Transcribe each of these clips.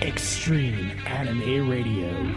Extreme Anime Radio.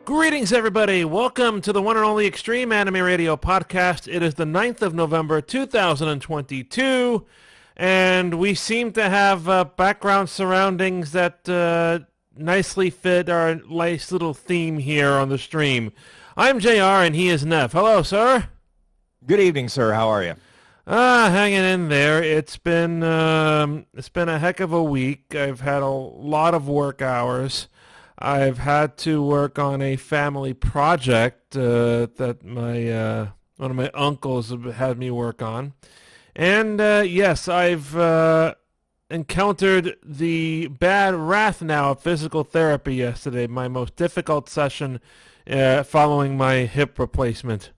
Greetings, everybody. Welcome to the one and only Extreme Anime Radio Podcast. It is the 9th of November, 2022, and we seem to have background surroundings that nicely fit our nice little theme here on the stream. I'm JR, and he is Neff. Hello, sir. Good evening, sir. How are you? Hanging in there. It's been a heck of a week. I've had a lot of work hours. I've had to work on a family project that my one of my uncles had me work on. And yes, I've encountered the bad wrath now of physical therapy yesterday, my most difficult session following my hip replacement.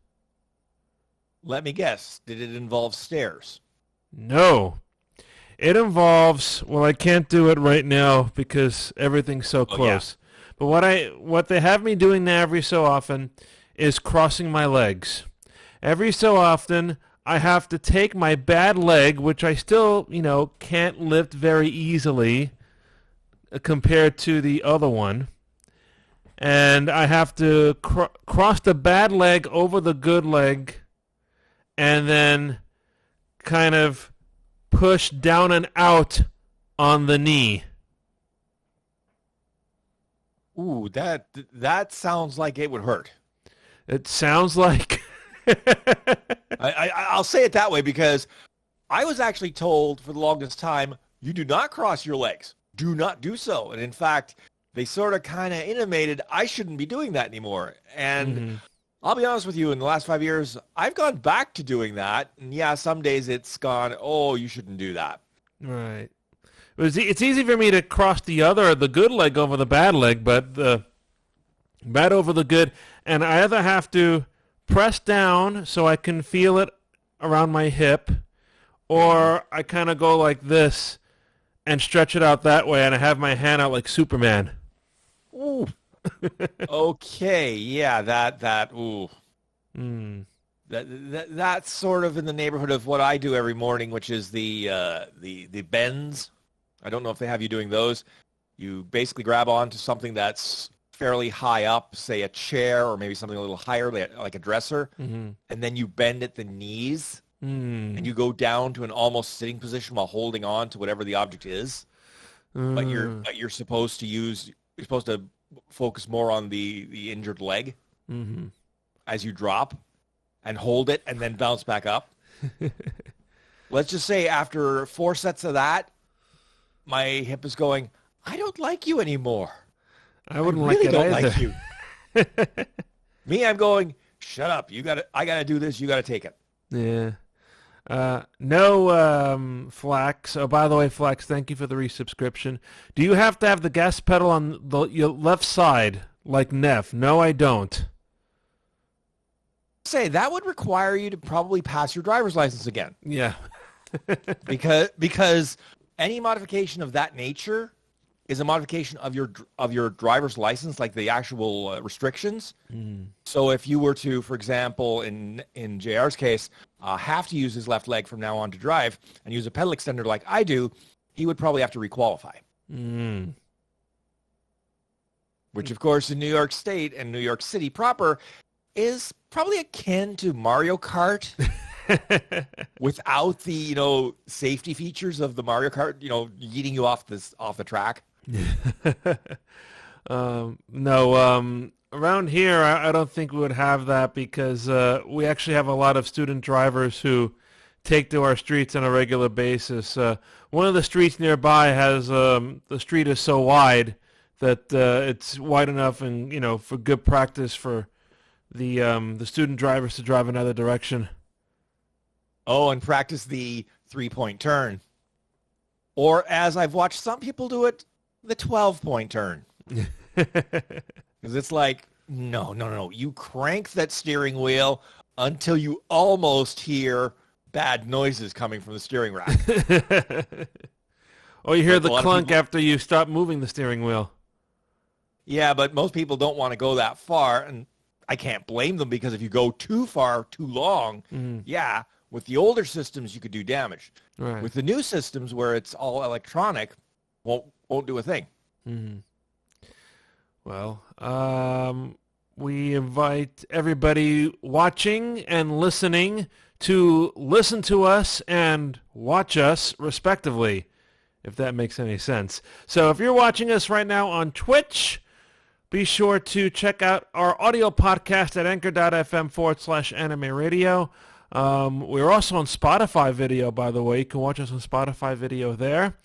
Let me guess. Did it involve stairs? No. It involves, well, I can't do it right now because everything's so close. Yeah. But what they have me doing now every so often is crossing my legs. Every so often, I have to take my bad leg, which I still, can't lift very easily compared to the other one, and I have to cross the bad leg over the good leg and then kind of push down and out on the knee. Ooh, that sounds like it would hurt. It sounds like... I'll say it that way because I was actually told for the longest time, you do not cross your legs. Do not do so. And in fact, they sort of kind of intimated I shouldn't be doing that anymore. And I'll be honest with you, in the last 5 years, I've gone back to doing that. And yeah, some days it's gone, oh, you shouldn't do that. Right. It's easy for me to cross the good leg over the bad leg, but the bad over the good, and I either have to press down so I can feel it around my hip, or I kind of go like this and stretch it out that way, and I have my hand out like Superman. Ooh. Okay, yeah, ooh. That's sort of in the neighborhood of what I do every morning, which is the bends. I don't know if they have you doing those. You basically grab onto something that's fairly high up, say a chair or maybe something a little higher, like a dresser, and then you bend at the knees, and you go down to an almost sitting position while holding on to whatever the object is. But you're supposed to focus more on the injured leg as you drop and hold it and then bounce back up. Let's just say after 4 sets of that, my hip is going, I don't like you anymore. I really don't either. like you. Me, I'm going, shut up. I gotta do this. You gotta take it. Yeah. No, Flax. Oh, by the way, Flax, thank you for the resubscription. Do you have to have the gas pedal on your left side like Neff? No, I don't. Say that would require you to probably pass your driver's license again. Yeah. because any modification of that nature is a modification of your driver's license, like the actual restrictions. So if you were to, for example, in JR's case, have to use his left leg from now on to drive and use a pedal extender like I do, he would probably have to requalify. which of course in New York State and New York City proper is probably akin to Mario Kart without the, safety features of the Mario Kart, yeeting you off the track. No, around here, I don't think we would have that because we actually have a lot of student drivers who take to our streets on a regular basis. One of the streets nearby has the street is so wide that it's wide enough and for good practice for the student drivers to drive another direction. Oh, and practice the 3-point turn, or as I've watched some people do it, the 12-point turn. Because it's like, no. You crank that steering wheel until you almost hear bad noises coming from the steering rack. Or you hear the clunk after you stop moving the steering wheel. Yeah, but most people don't want to go that far, and I can't blame them because if you go too far, too long, yeah, with the older systems you could do damage. Right. With the new systems where it's all electronic, won't do a thing. Mm-hmm. Well, we invite everybody watching and listening to listen to us and watch us respectively, if that makes any sense. So if you're watching us right now on Twitch, be sure to check out our audio podcast at anchor.fm/anime radio. We're also on Spotify video, by the way. You can watch us on Spotify video there.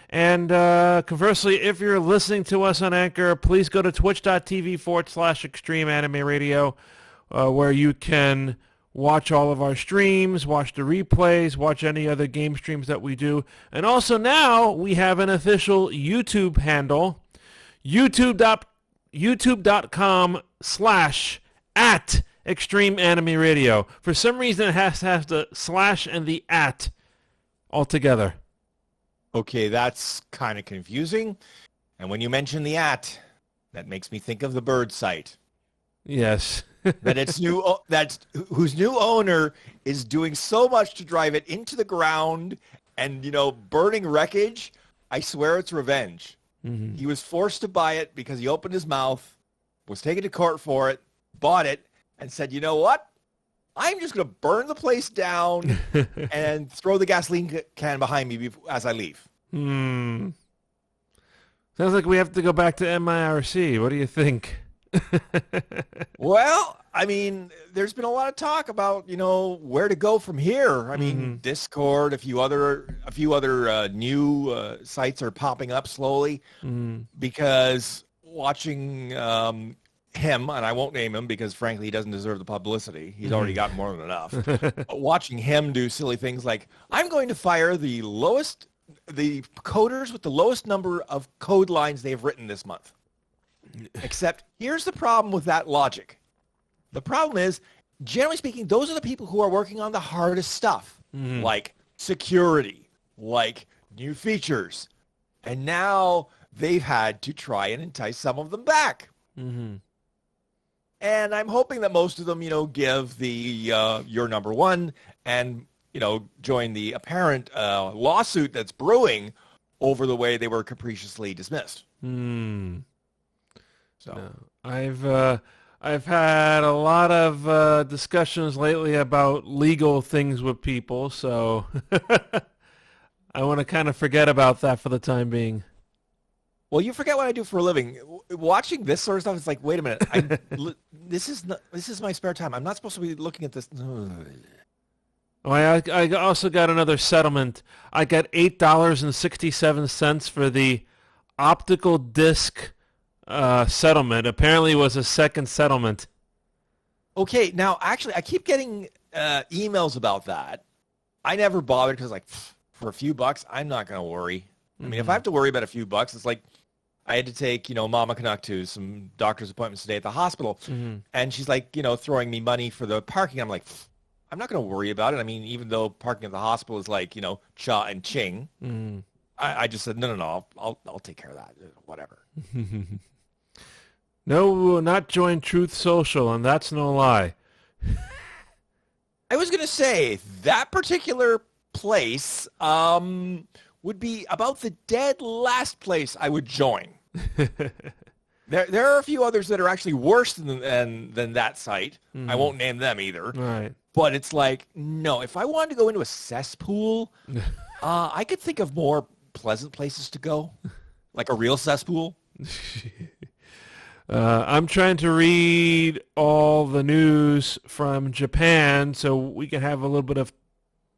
And conversely, if you're listening to us on Anchor, please go to twitch.tv/Extreme Anime Radio, where you can watch all of our streams, watch the replays, watch any other game streams that we do. And also now we have an official YouTube handle, youtube.com/@Extreme Anime Radio. For some reason, it has to have the slash and the @ all together. Okay, that's kind of confusing. And when you mention the @ that makes me think of the bird site. Yes. Whose new owner is doing so much to drive it into the ground and, burning wreckage. I swear it's revenge. Mm-hmm. He was forced to buy it because he opened his mouth, was taken to court for it, bought it, and said, you know what? I'm just going to burn the place down and throw the gasoline can behind me as I leave. Sounds like we have to go back to MIRC. What do you think? Well, I mean, there's been a lot of talk about, where to go from here. I mean, Discord, a few other new sites are popping up slowly because watching him, and I won't name him because frankly he doesn't deserve the publicity. He's already got more than enough. But watching him do silly things like, I'm going to fire the coders with the lowest number of code lines they've written this month. Except here's the problem with that logic. The problem is, generally speaking, those are the people who are working on the hardest stuff, like security, like new features. And now they've had to try and entice some of them back. Mm-hmm. And I'm hoping that most of them, give the you're number one and, join the apparent lawsuit that's brewing over the way they were capriciously dismissed. So no. I've had a lot of discussions lately about legal things with people, so I want to kind of forget about that for the time being. Well, you forget what I do for a living. Watching this sort of stuff, it's like, wait a minute, this is my spare time. I'm not supposed to be looking at this. Oh, I also got another settlement. I got $8.67 for the optical disc settlement. Apparently, it was a second settlement. Okay, now actually, I keep getting emails about that. I never bothered because, for a few bucks, I'm not going to worry. I mean, if I have to worry about a few bucks, it's like I had to take, Mama Canuck to some doctor's appointments today at the hospital. And she's like, throwing me money for the parking. I'm like, I'm not going to worry about it. I mean, even though parking at the hospital is like, cha and ching. I just said, no, I'll take care of that. Whatever. No, we will not join Truth Social, and that's no lie. I was going to say, that particular place would be about the dead last place I would join. There are a few others that are actually worse than that site. I won't name them either. Right. But it's like, no, if I wanted to go into a cesspool, I could think of more pleasant places to go, like a real cesspool. I'm trying to read all the news from Japan so we can have a little bit of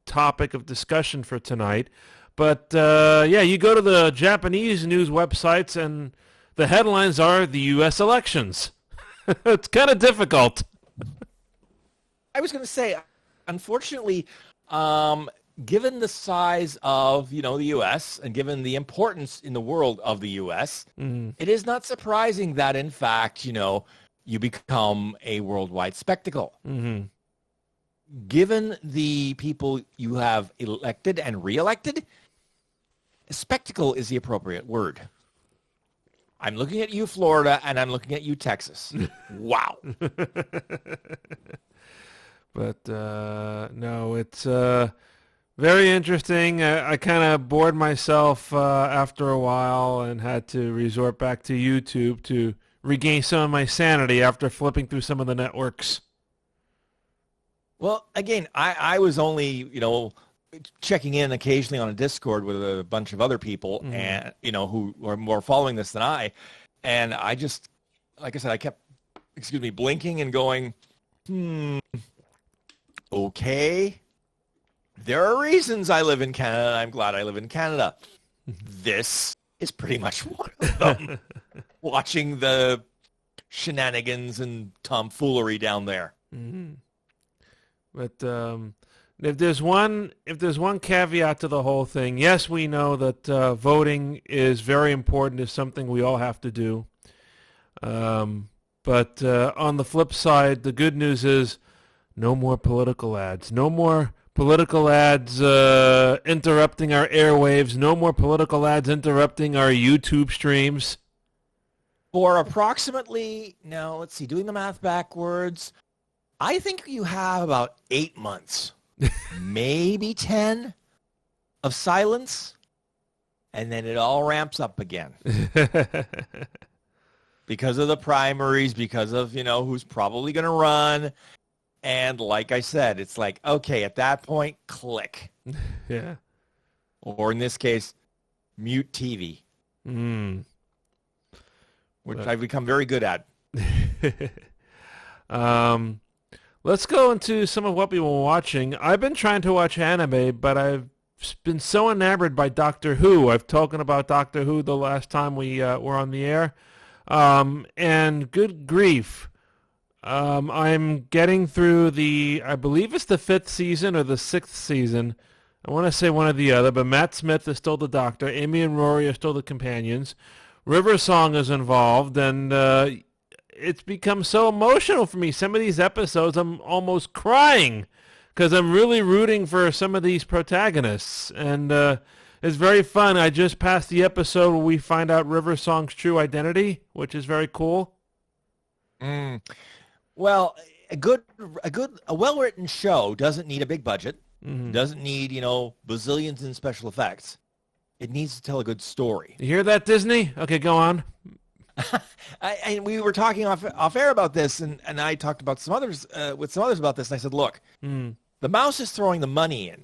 topic of discussion for tonight. But, yeah, you go to the Japanese news websites and the headlines are the U.S. elections. It's kind of difficult. I was going to say, unfortunately, given the size of, the U.S. and given the importance in the world of the U.S., it is not surprising that, in fact, you become a worldwide spectacle. Given the people you have elected and reelected, spectacle is the appropriate word. I'm looking at you, Florida, and I'm looking at you, Texas. Wow. But, no, it's very interesting. I kind of bored myself after a while and had to resort back to YouTube to regain some of my sanity after flipping through some of the networks. Well, again, I was only, checking in occasionally on a Discord with a bunch of other people and, who are more following this than I. And I just, like I said, I kept, blinking and going, okay. There are reasons I live in Canada. I'm glad I live in Canada. This is pretty much one of them. Watching the shenanigans and tomfoolery down there. But if there's one caveat to the whole thing, yes, we know that voting is very important. It's something we all have to do. But on the flip side, the good news is no more political ads. No more political ads interrupting our airwaves. No more political ads interrupting our YouTube streams. For approximately, now let's see, doing the math backwards, I think you have about 8 months, maybe 10 of silence, and then it all ramps up again. Because of the primaries, because of, who's probably going to run. And like I said, it's like, okay, at that point, click. Yeah. Or in this case, mute TV. Which I've become very good at. Let's go into some of what we've been watching. I've been trying to watch anime, but I've been so enamored by Doctor Who. I've talked about Doctor Who the last time we were on the air. And good grief. I'm getting through I believe it's the 5th season or the 6th season. I want to say one or the other, but Matt Smith is still the Doctor. Amy and Rory are still the companions. River Song is involved, and it's become so emotional for me. Some of these episodes, I'm almost crying because I'm really rooting for some of these protagonists, and it's very fun. I just passed the episode where we find out River Song's true identity, which is very cool. Well, a well-written show doesn't need a big budget, doesn't need, bazillions in special effects. It needs to tell a good story. You hear that, Disney? Okay, go on. And we were talking off air about this, and I talked about some others with some others about this, and I said, look, the mouse is throwing the money in,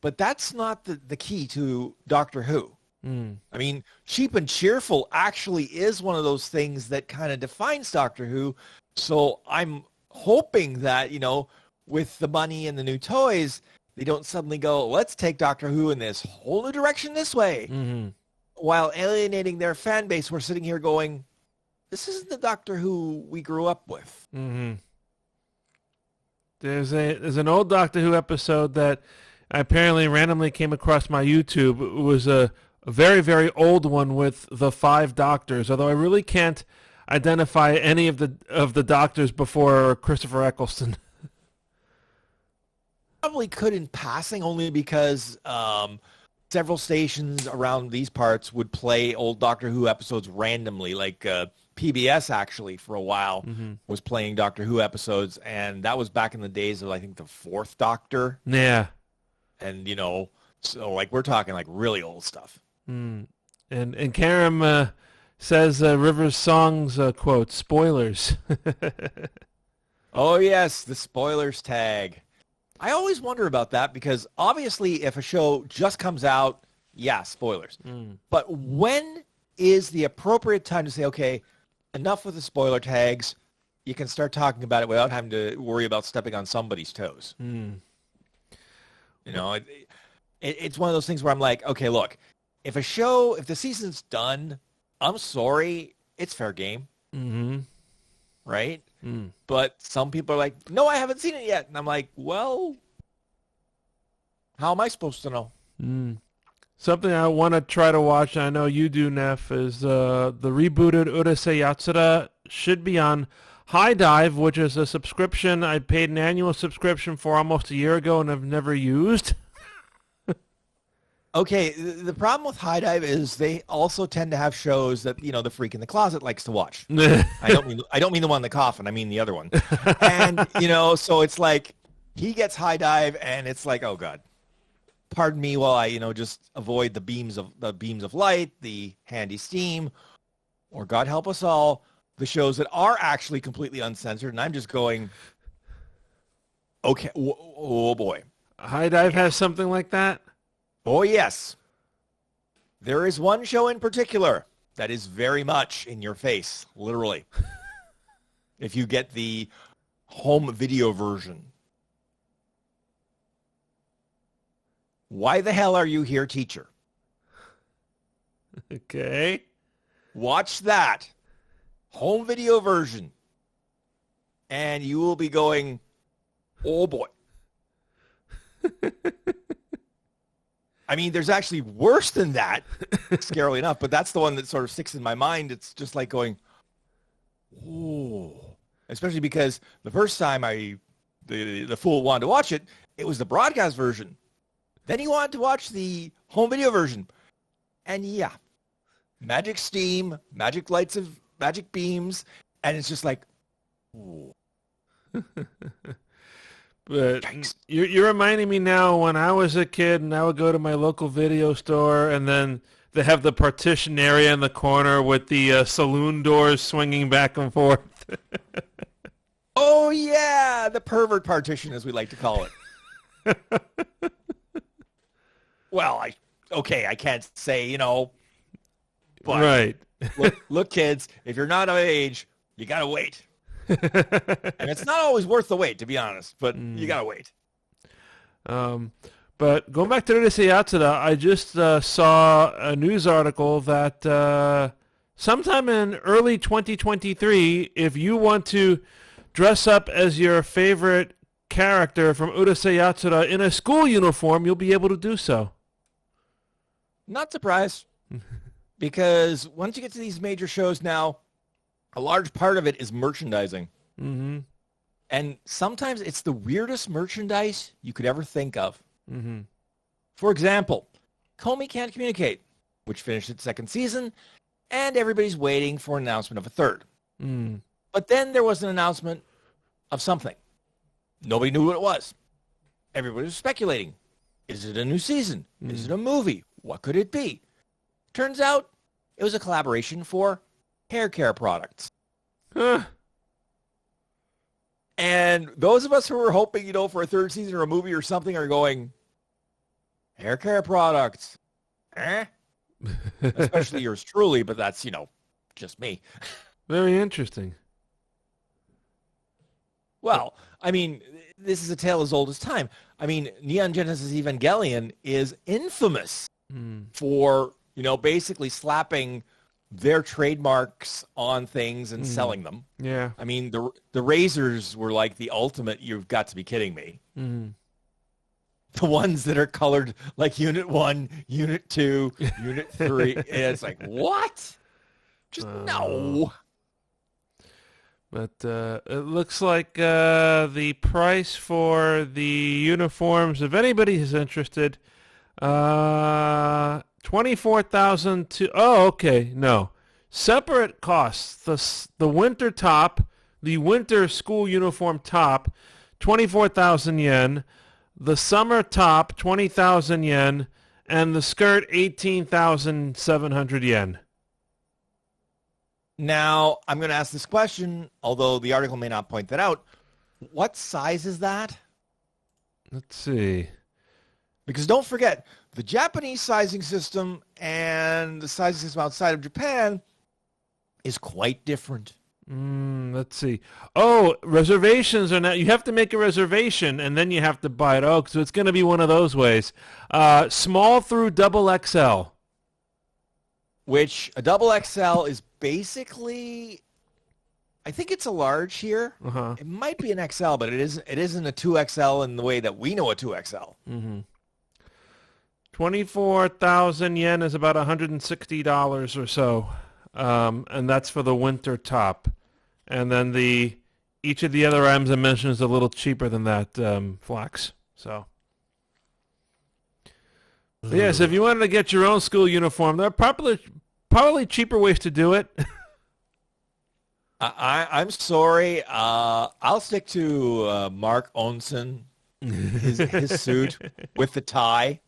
but that's not the key to Doctor Who. I mean, cheap and cheerful actually is one of those things that kind of defines Doctor Who. So I'm hoping that, with the money and the new toys, they don't suddenly go, let's take Doctor Who in this whole new direction this way. While alienating their fan base, we're sitting here going, this isn't the Doctor Who we grew up with. There's an old Doctor Who episode that I apparently randomly came across my YouTube. It was a very, very old one with the 5 Doctors, although I really can't identify any of the Doctors before Christopher Eccleston. Probably could in passing, only because several stations around these parts would play old Doctor Who episodes randomly, like PBS actually for a while was playing Doctor Who episodes, and that was back in the days of, I think, the 4th Doctor. Yeah. And, so like we're talking like really old stuff. And Karam Says Rivers Song's quote, spoilers. Oh, yes, the spoilers tag. I always wonder about that because obviously if a show just comes out, yeah, spoilers. But when is the appropriate time to say, okay, enough with the spoiler tags. You can start talking about it without having to worry about stepping on somebody's toes. You know, it's one of those things where I'm like, okay, look, if the season's done, I'm sorry, it's fair game. Right? But some people are like, no, I haven't seen it yet. And I'm like, well, how am I supposed to know? Something I want to try to watch, I know you do, Neff, is the rebooted Urusei Yatsura should be on High Dive, which is a subscription I paid an annual subscription for almost a year ago and have never used. Okay, the problem with High Dive is they also tend to have shows that, you know, the freak in the closet likes to watch. I don't mean the one in the coffin, I mean the other one. And, you know, so it's like he gets High Dive and it's like, oh God. Pardon me while I, you know, just avoid the beams of light, the handy steam, or God help us all, the shows that are actually completely uncensored, and I'm just going, okay, oh boy. High Dive has something like that? Oh, yes. There is one show in particular that is very much in your face, literally. If you get the home video version. Why the hell are you here, teacher? Okay. Watch that home video version, and you will be going, oh boy. I mean, there's actually worse than that, scarily enough, but that's the one that sort of sticks in my mind. It's just like going, oh. Especially because the first time the fool wanted to watch it, it was the broadcast version. Then he wanted to watch the home video version. And yeah, magic steam, magic lights of magic beams, and it's just like, ooh. But you're reminding me now when I was a kid and I would go to my local video store and then they have the partition area in the corner with the saloon doors swinging back and forth. Oh, yeah, the pervert partition, as we like to call it. Well, I can't say, you know, but right. look, kids, if you're not of age, you got to wait. And it's not always worth the wait, to be honest, but you got to wait. But going back to Urusei Yatsura, I just saw a news article that sometime in early 2023, if you want to dress up as your favorite character from Urusei Yatsura in a school uniform, you'll be able to do so. Not surprised, because once you get to these major shows now, a large part of it is merchandising. Mm-hmm. And sometimes it's the weirdest merchandise you could ever think of. Mm-hmm. For example, Comey Can't Communicate, which finished its second season, and everybody's waiting for an announcement of a third. But then there was an announcement of something. Nobody knew what it was. Everybody was speculating. Is it a new season? Is it a movie? What could it be? Turns out it was a collaboration for hair care products. And those of us who were hoping, you know, for a third season or a movie or something are going, hair care products. Especially yours truly, but that's, you know, just me. Very interesting. Well, I mean, this is a tale as old as time. I mean, Neon Genesis Evangelion is infamous for, you know, basically slapping their trademarks on things and selling them. Yeah. I mean, the razors were like the ultimate, you've got to be kidding me. The ones that are colored like Unit 1, Unit 2, Unit 3. It's like, what? Just no. But it looks like the price for the uniforms, if anybody is interested, $24,000 to. Oh, okay, no, separate costs. The winter top, the winter school uniform top, 24,000 yen. The summer top, 20,000 yen, and the skirt, 18,700 yen. Now, I'm going to ask this question, although the article may not point that out. What size is that? Let's see. Because don't forget, the Japanese sizing system and the sizing system outside of Japan is quite different. Let's see. Oh, reservations are not. You have to make a reservation and then you have to buy it. Oh, so it's going to be one of those ways. Small through double XL. Which a double XL is basically, I think it's a large here. Uh-huh. It might be an XL, but it isn't a 2XL in the way that we know a 2XL. Mm-hmm. 24,000 yen is about $160 or so. And that's for the winter top. And then each of the other items I mentioned is a little cheaper than that, Flax. So yes, if you wanted to get your own school uniform, there are probably cheaper ways to do it. I'm sorry. I'll stick to Mark Onsen, his suit with the tie.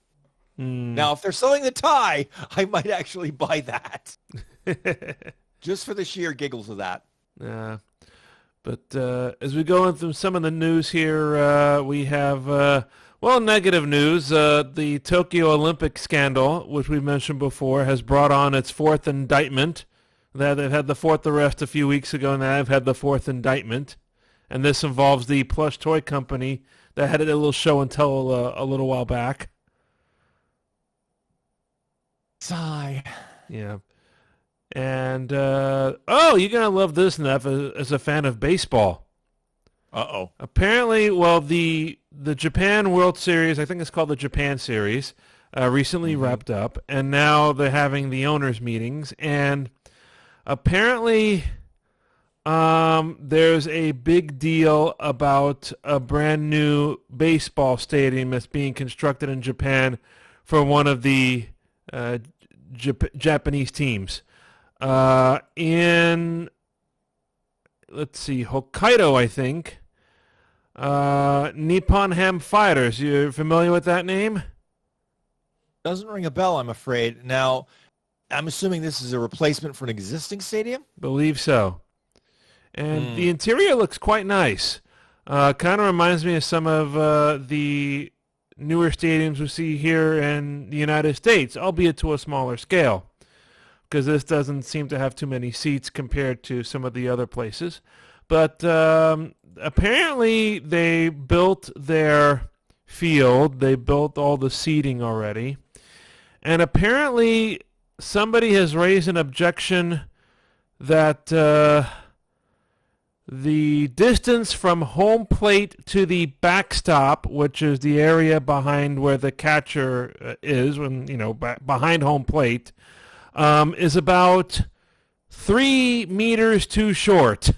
Now, if they're selling the tie, I might actually buy that. Just for the sheer giggles of that. Yeah. But as we go into some of the news here, we have, negative news. The Tokyo Olympic scandal, which we mentioned before, has brought on its fourth indictment. They've had the fourth arrest a few weeks ago, and now they've had the fourth indictment. And this involves the plush toy company that had a little show and tell a little while back. Sigh. Yeah. And, you're going to love this, Neff, as a fan of baseball. Uh-oh. Apparently, the Japan World Series, I think it's called the Japan Series, recently wrapped up, and now they're having the owners' meetings, and apparently there's a big deal about a brand new baseball stadium that's being constructed in Japan for one of the Japanese teams. In, let's see, Hokkaido, I think. Nippon Ham Fighters. You familiar with that name? Doesn't ring a bell, I'm afraid. Now, I'm assuming this is a replacement for an existing stadium? Believe so. And the interior looks quite nice. Kind of reminds me of some of the newer stadiums we see here in the United States, albeit to a smaller scale, because this doesn't seem to have too many seats compared to some of the other places. But apparently they built their field. They built all the seating already. And apparently somebody has raised an objection that the distance from home plate to the backstop, which is the area behind where the catcher is, when behind home plate, is about 3 meters too short.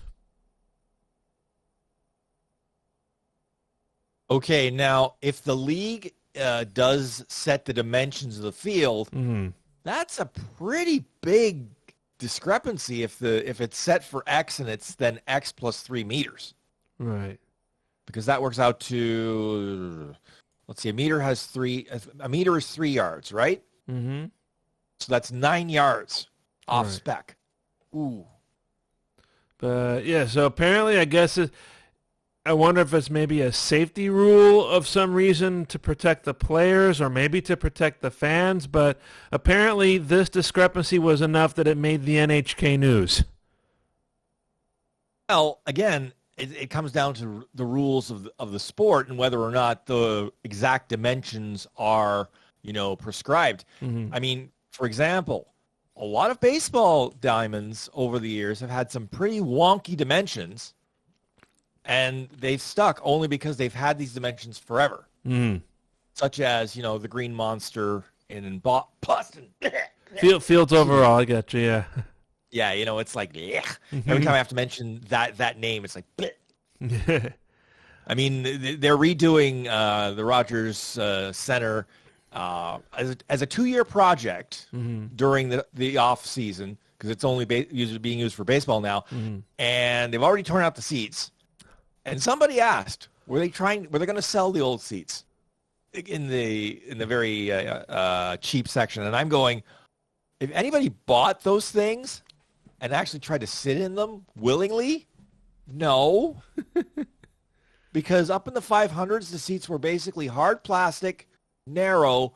Okay, now, if the league does set the dimensions of the field, that's a pretty big discrepancy if it's set for X and it's then X plus 3 meters. Right. Because that works out to, let's see, a meter is 3 yards, right? Mm-hmm. So that's 9 yards off Right. spec. Ooh. But yeah, so apparently I guess I wonder if it's maybe a safety rule of some reason to protect the players or maybe to protect the fans, but apparently this discrepancy was enough that it made the NHK news. Well, again, it comes down to the rules of the sport and whether or not the exact dimensions are, prescribed. Mm-hmm. I mean, for example, a lot of baseball diamonds over the years have had some pretty wonky dimensions, and they've stuck only because they've had these dimensions forever. Mm. Such as, the Green Monster in Boston. Fields overall, I got you, yeah. Yeah, it's like, every time I have to mention that name, it's like, I mean, they're redoing the Rogers Center as a 2-year project during the off season, because it's only being used for baseball now, and they've already torn out the seats. And somebody asked, were they going to sell the old seats in the very cheap section? And I'm going, if anybody bought those things, and actually tried to sit in them willingly? No. Because up in the 500s, the seats were basically hard plastic, narrow,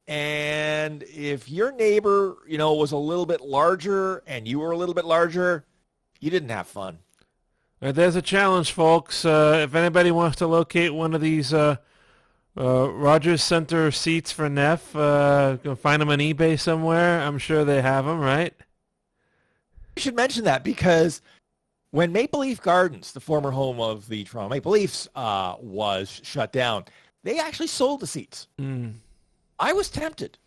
and if your neighbor, was a little bit larger and you were a little bit larger, you didn't have fun. There's a challenge, folks. If anybody wants to locate one of these Rogers Center seats for Neff, go find them on eBay somewhere. I'm sure they have them, right? You should mention that because when Maple Leaf Gardens, the former home of the Toronto Maple Leafs, was shut down, they actually sold the seats. I was tempted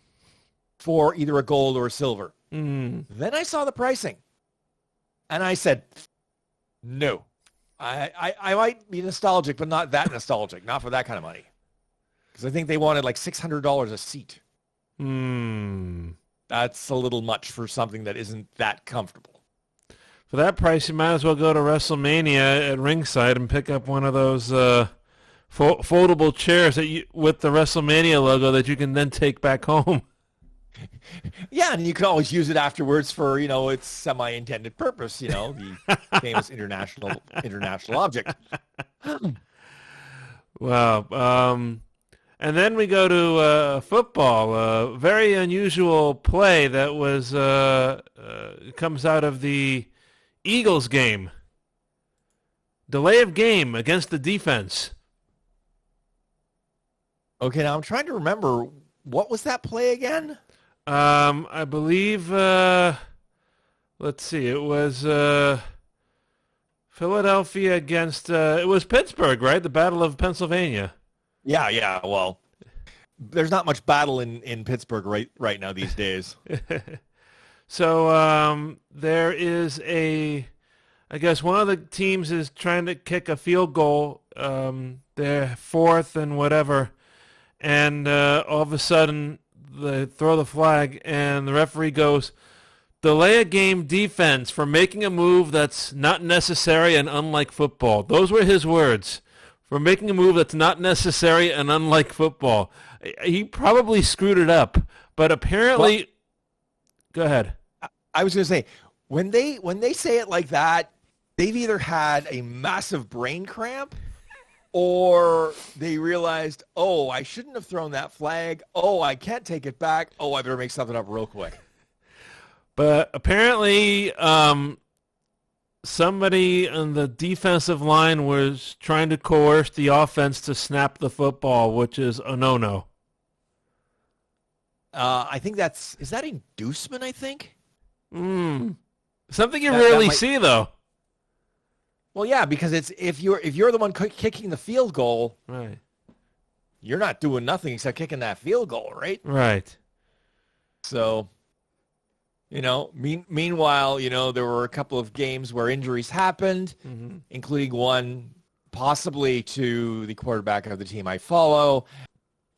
for either a gold or a silver. Then I saw the pricing, and I said, no. I might be nostalgic, but not that nostalgic, not for that kind of money. Because I think they wanted like $600 a seat. That's a little much for something that isn't that comfortable. For that price, you might as well go to WrestleMania at ringside and pick up one of those foldable chairs with the WrestleMania logo that you can then take back home. Yeah, and you can always use it afterwards for, its semi-intended purpose, the famous international object. Wow. And then we go to football, a very unusual play that was comes out of the Eagles game. Delay of game against the defense. Okay, now I'm trying to remember, what was that play again? I believe, let's see, it was Philadelphia against, it was Pittsburgh, right? The Battle of Pennsylvania. Yeah, well, there's not much battle in Pittsburgh right now these days. So there is I guess one of the teams is trying to kick a field goal. They're fourth and whatever, and all of a sudden they throw the flag, and the referee goes, delay a game defense for making a move that's not necessary and unlike football. Those were his words. For making a move that's not necessary and unlike football. He probably screwed it up, but apparently... Well, go ahead. I was going to say, when they say it like that, they've either had a massive brain cramp or they realized, oh, I shouldn't have thrown that flag. Oh, I can't take it back. Oh, I better make something up real quick. But apparently... somebody on the defensive line was trying to coerce the offense to snap the football, which is a no-no. I think is that inducement, I think? Something you rarely see, though. Well, yeah, because it's if you're the one kicking the field goal, right, you're not doing nothing except kicking that field goal, right? Right. So... meanwhile, there were a couple of games where injuries happened, including one possibly to the quarterback of the team I follow.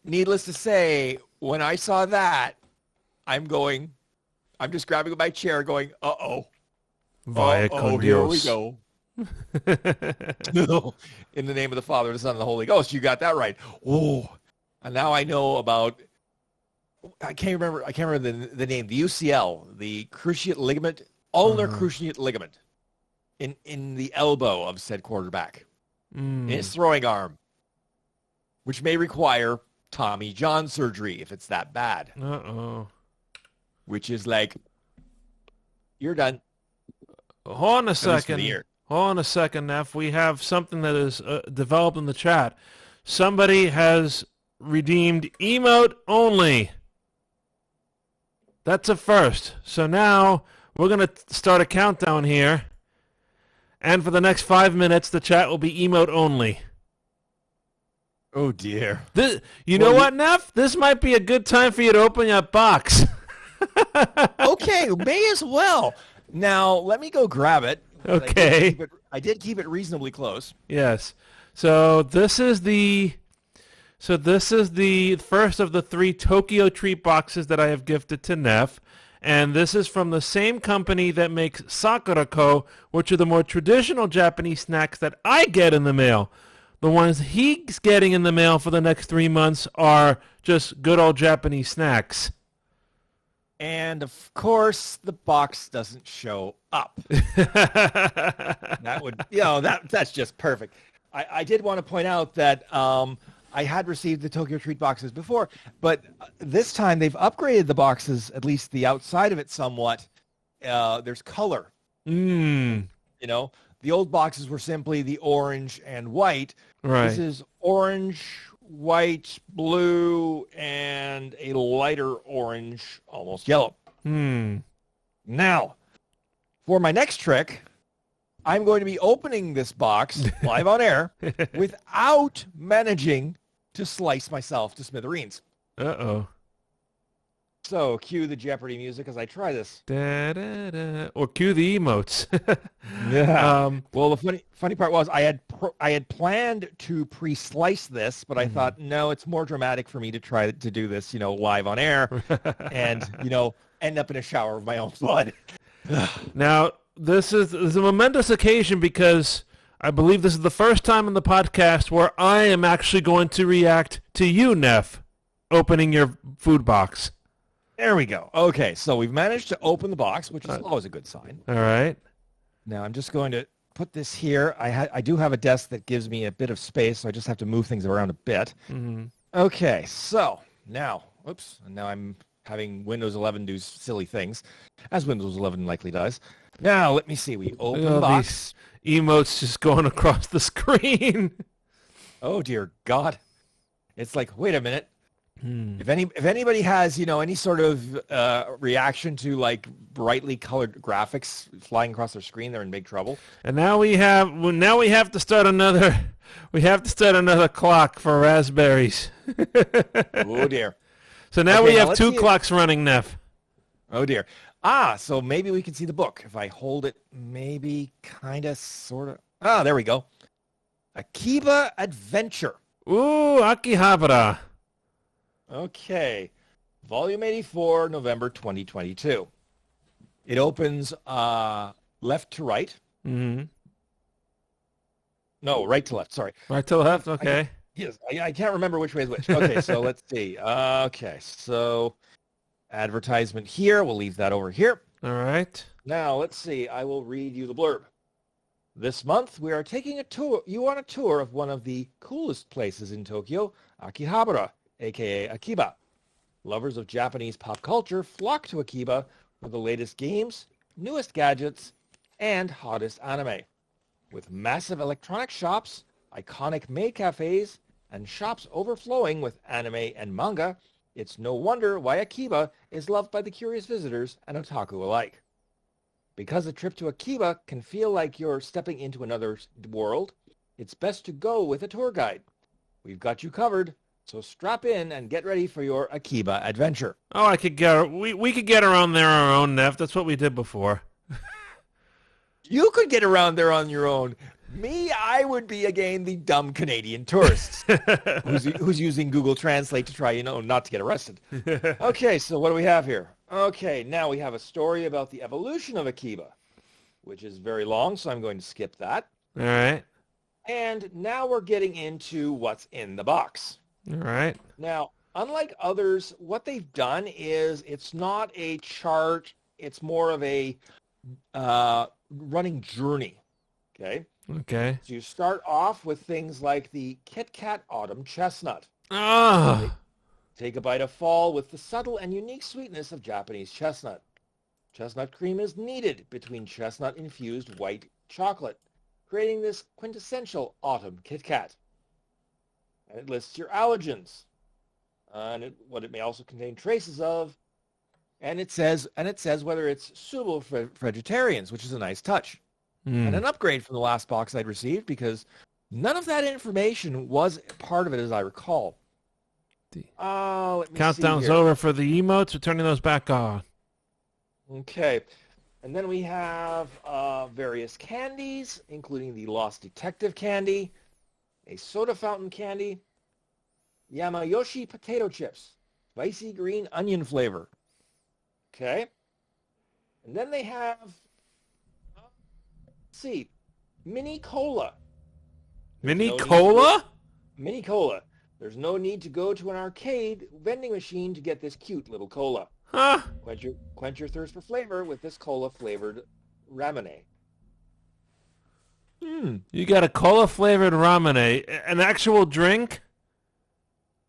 Needless to say, when I saw that, I'm just grabbing my chair going, uh-oh. Vaya con here we Dios. go. In the name of the Father, the Son, and the Holy Ghost. You got that right. Oh, and now I know about... I can't remember the name. The UCL, the cruciate ligament, ulnar cruciate ligament, in the elbow of said quarterback, in his throwing arm, which may require Tommy John surgery if it's that bad. Which is like, you're done. Hold on a second, Neff. We have something that is developed in the chat. Somebody has redeemed emote only. That's a first. So now we're going to start a countdown here. And for the next 5 minutes, the chat will be emote only. Oh, dear. You know what, Neff? This might be a good time for you to open your box. Okay, may as well. Now, let me go grab it. Okay. I did keep it reasonably close. Yes. So this is the first of the 3 Tokyo Treat boxes that I have gifted to Neff. And this is from the same company that makes Sakurako, which are the more traditional Japanese snacks that I get in the mail. The ones he's getting in the mail for the next 3 months are just good old Japanese snacks. And of course, the box doesn't show up. That would, that's just perfect. I did want to point out that I had received the Tokyo Treat boxes before, but this time they've upgraded the boxes, at least the outside of it somewhat. There's color. Mm. You know, the old boxes were simply the orange and white. Right. This is orange, white, blue, and a lighter orange, almost yellow. Hmm. Now, for my next trick, I'm going to be opening this box live on air without managing to slice myself to smithereens. Uh-oh. So, cue the Jeopardy music as I try this. Da, da, da. Or cue the emotes. Yeah. Well, the funny part was I had planned to pre-slice this, but I thought, no, it's more dramatic for me to try to do this, live on air and, end up in a shower of my own blood. Now, this is a momentous occasion because I believe this is the first time in the podcast where I am actually going to react to you, Neff, opening your food box. There we go. Okay, so we've managed to open the box, which is always a good sign. All right. Now I'm just going to put this here. I do have a desk that gives me a bit of space, so I just have to move things around a bit. Mm-hmm. Okay, so now, now I'm having Windows 11 do silly things, as Windows 11 likely does. Now, let me see. We open the box. These emotes just going across the screen. Oh, dear God. It's like, wait a minute. If anybody has, any sort of reaction to like brightly colored graphics flying across their screen, they're in big trouble. And now we have to start another clock for raspberries. Oh dear. So now we have two clocks running, Neff. Oh dear. So maybe we can see the book. If I hold it, maybe kind of sort of. There we go. Akiba Adventure. Ooh, Akihabara. Okay. Volume 84, November 2022. It opens left to right. Mm-hmm. No, right to left. Sorry. Right to left? Okay. Yes. I can't remember which way is which. Okay, so let's see. Okay, so advertisement here. We'll leave that over here. All right. Now, let's see. I will read you the blurb. This month, we are taking you on a tour of one of the coolest places in Tokyo, Akihabara, a.k.a. Akiba. Lovers of Japanese pop culture flock to Akiba for the latest games, newest gadgets, and hottest anime. With massive electronic shops, iconic maid cafes, and shops overflowing with anime and manga, it's no wonder why Akiba is loved by the curious visitors and otaku alike. Because a trip to Akiba can feel like you're stepping into another world, it's best to go with a tour guide. We've got you covered, so strap in and get ready for your Akiba adventure. Oh, we could get around there on our own, Neff. That's what we did before. You could get around there on your own. Me, I would be, again, the dumb Canadian tourist who's using Google Translate to try, not to get arrested. Okay, so what do we have here? Okay, now we have a story about the evolution of Akiba, which is very long, so I'm going to skip that. All right. And now we're getting into what's in the box. All right. Now, unlike others, what they've done is it's not a chart. It's more of a running journey. Okay? Okay. So you start off with things like the Kit Kat Autumn Chestnut. Ah. Take a bite of fall with the subtle and unique sweetness of Japanese chestnut. Chestnut cream is kneaded between chestnut-infused white chocolate, creating this quintessential autumn Kit Kat. And it lists your allergens, and what it may also contain traces of, and it says whether it's suitable for vegetarians, which is a nice touch. And an upgrade from the last box I'd received because none of that information was part of it as I recall. Let me Countdown's over for the emotes. We're turning those back on. Okay. And then we have various candies, including the Lost Detective candy, a soda fountain candy, Yamayoshi potato chips, spicy green onion flavor. Okay. And then they have, mini cola. Mini cola? Mini cola. There's no need to go to an arcade vending machine to get this cute little cola. Huh? Quench your thirst for flavor with this cola-flavored ramen. You got a cola-flavored ramen, an actual drink?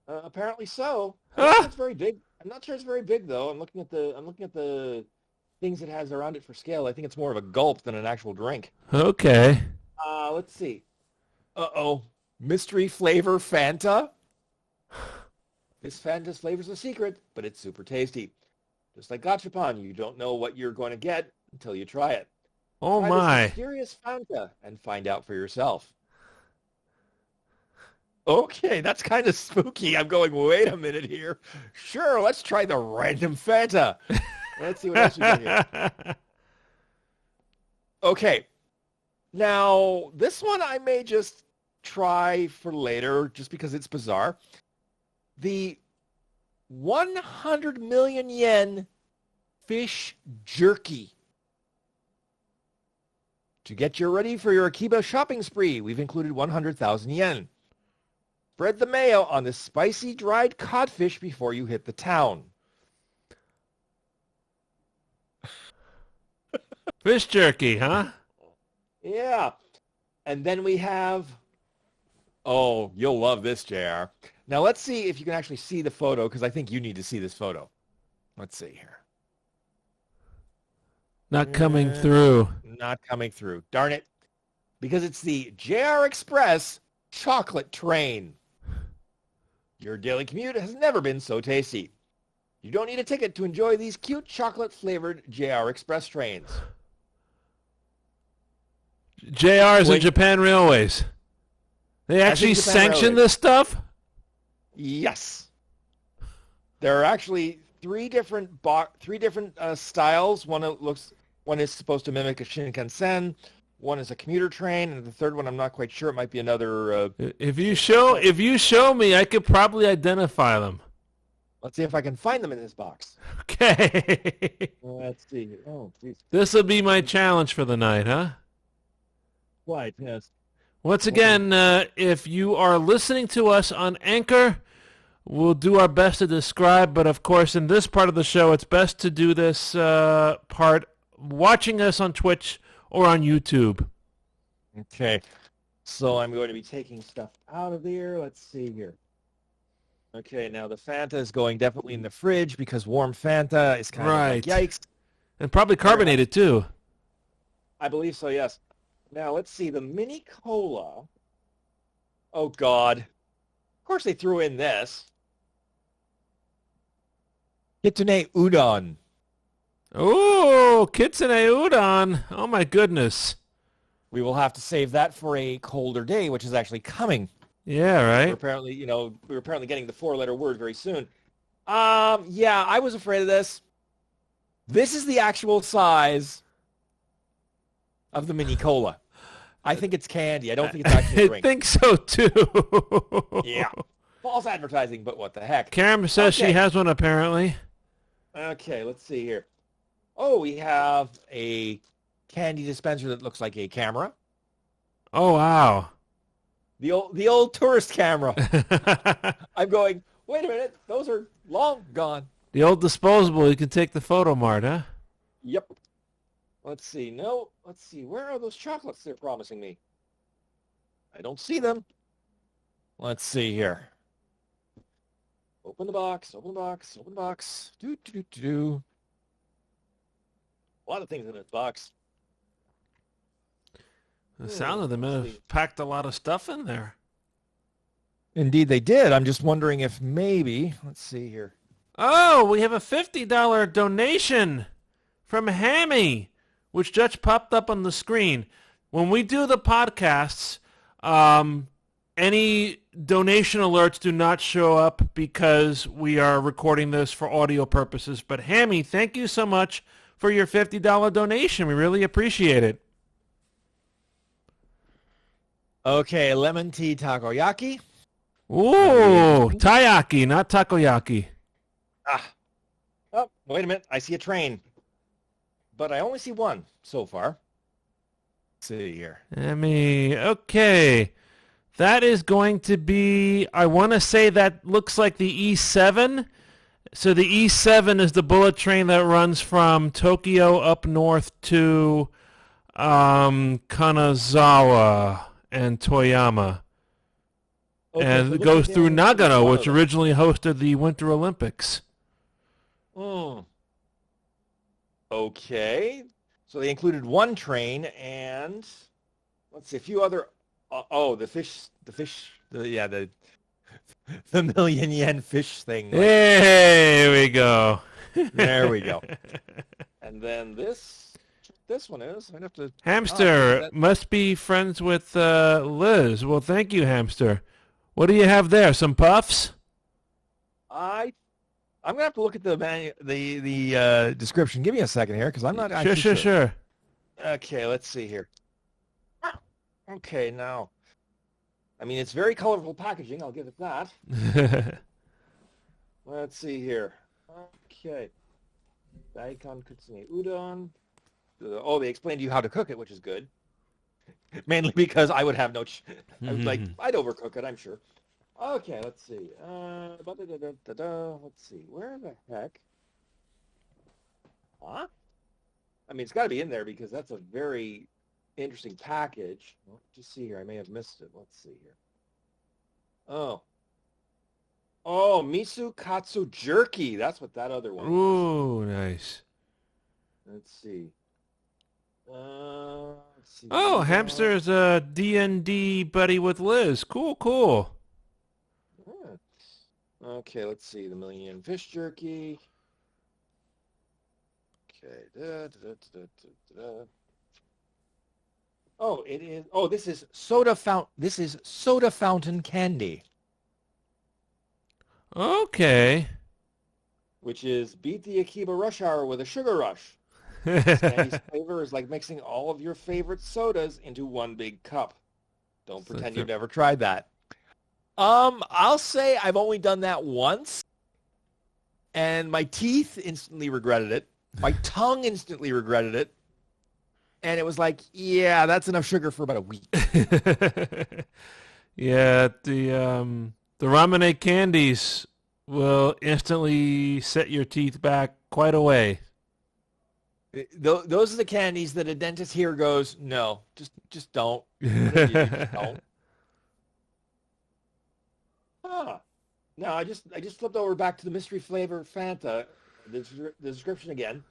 Apparently so. I'm Huh? not sure it's very big. I'm not sure it's very big though. I'm looking at the things it has around it for scale. I think it's more of a gulp than an actual drink. Okay. Let's see. Uh-oh. Mystery flavor Fanta. This Fanta's flavor's a secret, but it's super tasty. Just like Gachapon, you don't know what you're going to get until you try it. Oh Try my. this mysterious Fanta and find out for yourself. Okay, that's kind of spooky. I'm going, wait a minute here. Sure, let's try the random Fanta. Let's see what else we got here. Okay. Now, this one I may just try for later just because it's bizarre. The 100 million yen fish jerky. To get you ready for your Akiba shopping spree, we've included 100,000 yen. Spread the mayo on this spicy dried codfish before you hit the town. Fish jerky, huh? Yeah. And then we have... Oh, you'll love this, JR. Now let's see if you can actually see the photo, because I think you need to see this photo. Let's see here. Not coming through. Not coming through. Darn it. Because it's the JR Express chocolate train. Your daily commute has never been so tasty. You don't need a ticket to enjoy these cute chocolate-flavored JR Express trains. JR's and Japan Railways. They actually Japan sanction Railways. this stuff? Yes. There are actually three different styles. One is supposed to mimic a Shinkansen. One is a commuter train, and the third one I'm not quite sure. It might be another. If you show me, I could probably identify them. Let's see if I can find them in this box. Okay. Let's see. Oh, geez. This will be my challenge for the night, huh? Quite, yes. Once again, if you are listening to us on Anchor, we'll do our best to describe, but of course in this part of the show, it's best to do this part watching us on Twitch or on YouTube. Okay. So I'm going to be taking stuff out of there. Let's see here. Okay, now the Fanta is going definitely in the fridge because warm Fanta is kind of like, yikes. And probably carbonated too. I believe so, yes. Now, let's see. The mini cola. Oh, God. Of course they threw in this. Kitsune udon. Oh, kitsune udon. Oh, my goodness. We will have to save that for a colder day, which is actually coming. Yeah, right? We're apparently getting the four-letter word very soon. Yeah, I was afraid of this. This is the actual size of the mini cola. I think it's candy. I don't think it's actually a drink. I think so, too. Yeah. False advertising, but what the heck. Karen says she has one, apparently. Okay, let's see here. Oh, we have a candy dispenser that looks like a camera. Oh, wow. The old tourist camera. I'm going, wait a minute, those are long gone. The old disposable, you can take the photo mart, huh? Yep. Let's see. No, let's see. Where are those chocolates they're promising me? I don't see them. Let's see here. Open the box, open the box, open the box. Do. A lot of things in this box. The sound of them have packed a lot of stuff in there. Indeed they did. I'm just wondering if maybe, let's see here. Oh, we have a $50 donation from Hammy, which just popped up on the screen. When we do the podcasts, any donation alerts do not show up because we are recording this for audio purposes. But Hammy, thank you so much for your $50 donation. We really appreciate it. Okay, lemon tea takoyaki. Ooh, taiyaki, not takoyaki. Oh, wait a minute. I see a train. But I only see one so far. Let's see here. Okay. That is going to be, I want to say that looks like the E7. So the E7 is the bullet train that runs from Tokyo up north to Kanazawa and Toyama. Okay, And so it looks goes like they through only included Nagano, one which of them. originally hosted the Winter Olympics. Okay. So they included one train and let's see, a few other. The the million yen fish thing. Hey, here we go. There we go. And then this one is. I'd have to. Hamster must be friends with Liz. Well, thank you, Hamster. What do you have there? Some puffs? I'm gonna have to look at the description. Give me a second here, because I'm not actually Sure. Okay, let's see here. Okay, now, I mean, it's very colorful packaging. I'll give it that. Let's see here. Okay, daikon kutsune udon. They explained to you how to cook it, which is good. Mainly because I would have no. I was like, I'd overcook it, I'm sure. Okay, let's see. Let's see. Where the heck? Huh? I mean, it's got to be in there because that's a very interesting package. Well, just see here. I may have missed it. Let's see here. Oh, miso katsu jerky. That's what that other one is. Ooh, nice. Let's see. Oh, Hamster's a D&D buddy with Liz. Cool. Yeah. Okay, let's see. The million fish jerky. Okay. Oh, it is. Oh, this is soda fountain candy, Okay. which is beat the Akiba rush hour with a sugar rush. This candy's flavor is like mixing all of your favorite sodas into one big cup. Don't pretend you've never tried that. I'll say I've only done that once, and my teeth instantly regretted it. My tongue instantly regretted it. And it was like, yeah, that's enough sugar for about a week. Yeah, the Ramune candies will instantly set your teeth back quite a way. Those are the candies that a dentist here goes, no, just don't. Just don't. Now I just flipped over back to the mystery flavor Fanta, the description again.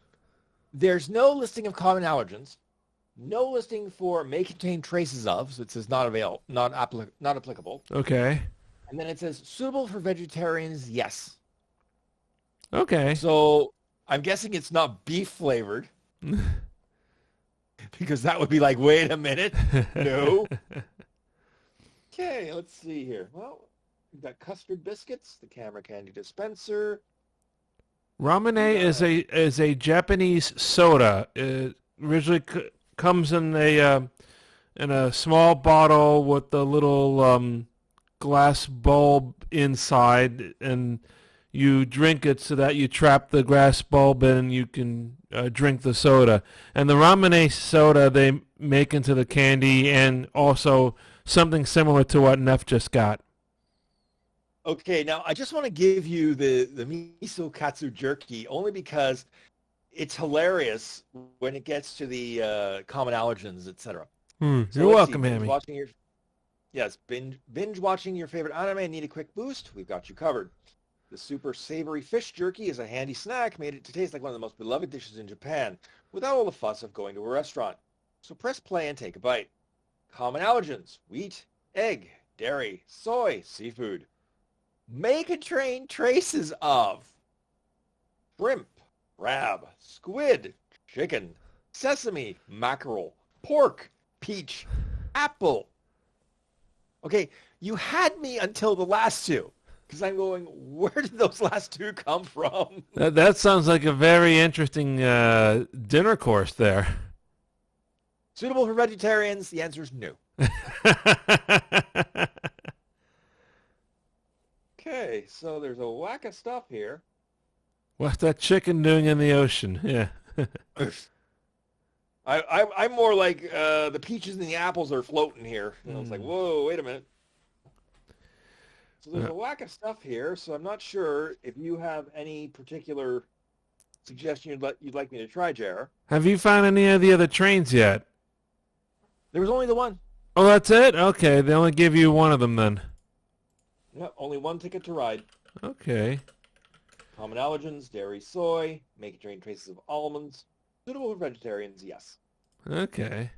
There's no listing of common allergens, no listing for may contain traces of, so it says not applicable. Okay. And then it says suitable for vegetarians, yes. Okay. So I'm guessing it's not beef flavored. Because that would be like, wait a minute. No. Okay, let's see here. Well, we've got custard biscuits, the camera candy dispenser. Ramune is a Japanese soda. It originally comes in a small bottle with a little glass bulb inside, and you drink it so that you trap the glass bulb in and you can drink the soda. And the Ramune soda they make into the candy, and also something similar to what Neff just got. Okay, now I just want to give you the miso katsu jerky only because it's hilarious when it gets to the common allergens, etc. So you're welcome, Hammy. Binge watching your favorite anime and need a quick boost? We've got you covered. The super savory fish jerky is a handy snack made it to taste like one of the most beloved dishes in Japan without all the fuss of going to a restaurant. So press play and take a bite. Common allergens: wheat, egg, dairy, soy, seafood. May contain traces of shrimp, crab, squid, chicken, sesame, mackerel, pork, peach, apple. Okay, you had me until the last two, because I'm going, where did those last two come from? That sounds like a very interesting dinner course there. Suitable for vegetarians? The answer is no. Okay, so there's a whack of stuff here. What's that chicken doing in the ocean? Yeah. I'm more like the peaches and the apples are floating here. And I was like, whoa, wait a minute. So there's a lack of stuff here, so I'm not sure if you have any particular suggestion you'd like me to try, Jer. Have you found any of the other trains yet? There was only the one. Oh, that's it? Okay, they only give you one of them then. Yep, only one ticket to ride. Okay. Common allergens, dairy, soy, may contain traces of almonds. Suitable for vegetarians, yes. Okay.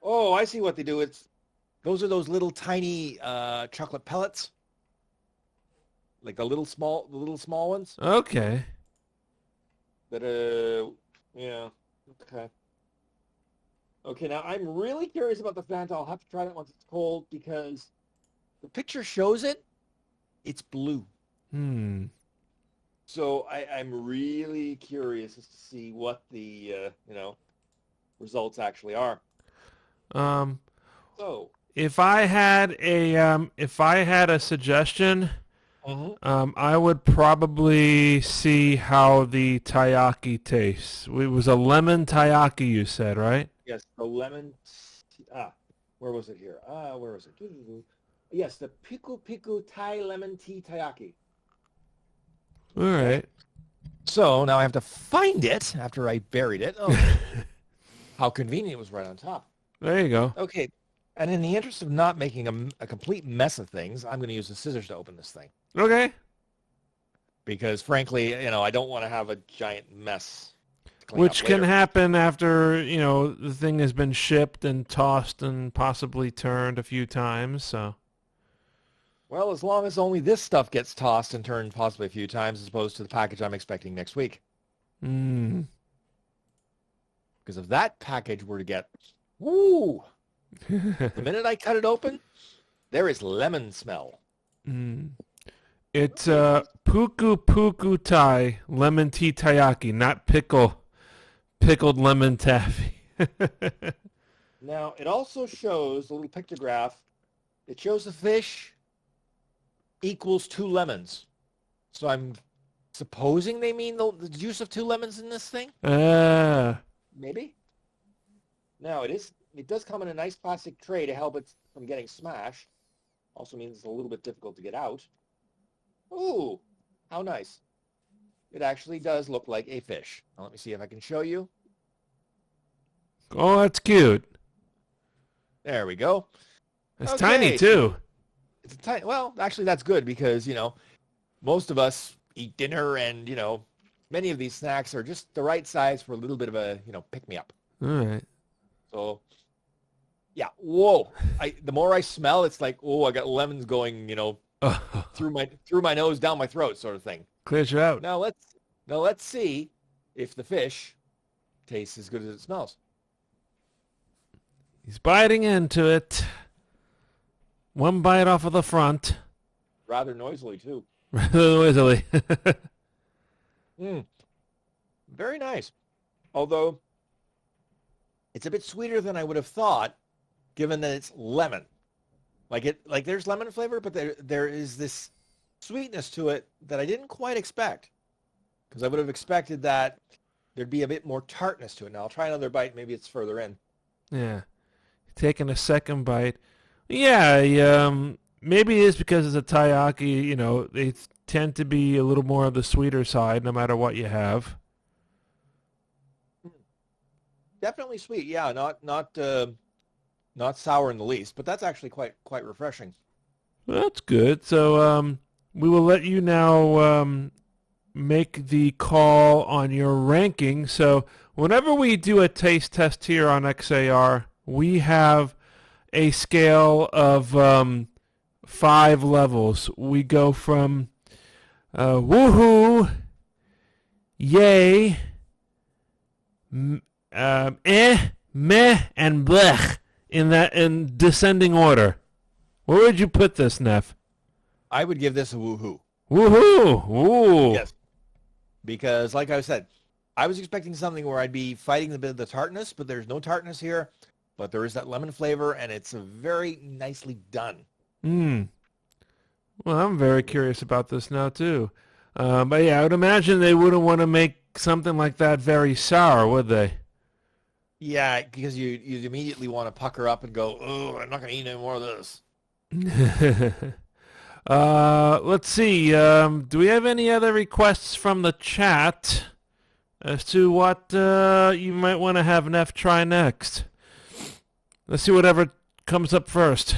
Oh, I see what they do. Those are those little tiny chocolate pellets. Like the little small ones. Okay. That yeah. Okay. Okay, now I'm really curious about the Fanta. I'll have to try that once it's cold because the picture shows it. It's blue. So I'm really curious as to see what the results actually are. So if I had a suggestion, I would probably see how the taiyaki tastes. It was a lemon taiyaki, you said, right? yes, the lemon. Where was it here? Where was it? Yes, the piku piku Thai lemon tea taiyaki. All right. So now I have to find it after I buried it. Oh, how convenient, it was right on top. There you go. Okay, and in the interest of not making a complete mess of things, I'm going to use the scissors to open this thing. Okay. Because frankly, I don't want to have a giant mess. Which can happen after, the thing has been shipped and tossed and possibly turned a few times, so. Well, as long as only this stuff gets tossed and turned possibly a few times as opposed to the package I'm expecting next week. Because if that package were to get, woo, the minute I cut it open, there is lemon smell. It's puku puku Thai lemon tea taiyaki, not pickled lemon taffy. Now, it also shows a little pictograph. It shows the fish equals 2 lemons. So I'm supposing they mean the juice of 2 lemons in this thing? Maybe. Now, it does come in a nice plastic tray to help it from getting smashed. Also means it's a little bit difficult to get out. Ooh, how nice. It actually does look like a fish. Now, let me see if I can show you. Oh, that's cute. There we go. It's tiny, too. It's tiny. Well, actually, that's good because, most of us eat dinner and, many of these snacks are just the right size for a little bit of a, pick-me-up. All right. So, yeah. Whoa. The more I smell, it's like, oh, I got lemons going, through my nose, down my throat sort of thing. Clears you out. Now let's see if the fish tastes as good as it smells. He's biting into it. One bite off of the front. Rather noisily, too. Rather noisily. Very nice. Although, it's a bit sweeter than I would have thought, given that it's lemon. Like there's lemon flavor, but there is this sweetness to it that I didn't quite expect. Because I would have expected that there'd be a bit more tartness to it. Now, I'll try another bite. Maybe it's further in. Yeah. Taking a second bite. Yeah, maybe it is because it's a taiyaki, they tend to be a little more of the sweeter side no matter what you have. Definitely sweet. Yeah, not sour in the least, but that's actually quite refreshing. Well, that's good. So we will let you now make the call on your ranking. So whenever we do a taste test here on XAR, we have a scale of 5 levels. We go from woohoo, yay, meh, and blech in descending order. Where would you put this, Neff? I would give this a woohoo. Woohoo! Ooh. Yes. Because, like I said, I was expecting something where I'd be fighting the bit of the tartness, but there's no tartness here. But there is that lemon flavor, and it's very nicely done. Well, I'm very curious about this now, too. But yeah, I would imagine they wouldn't want to make something like that very sour, would they? Yeah, because you'd immediately want to pucker up and go, oh, I'm not going to eat any more of this. Let's see. Do we have any other requests from the chat as to what you might want to have Neff try next? Let's see whatever comes up first.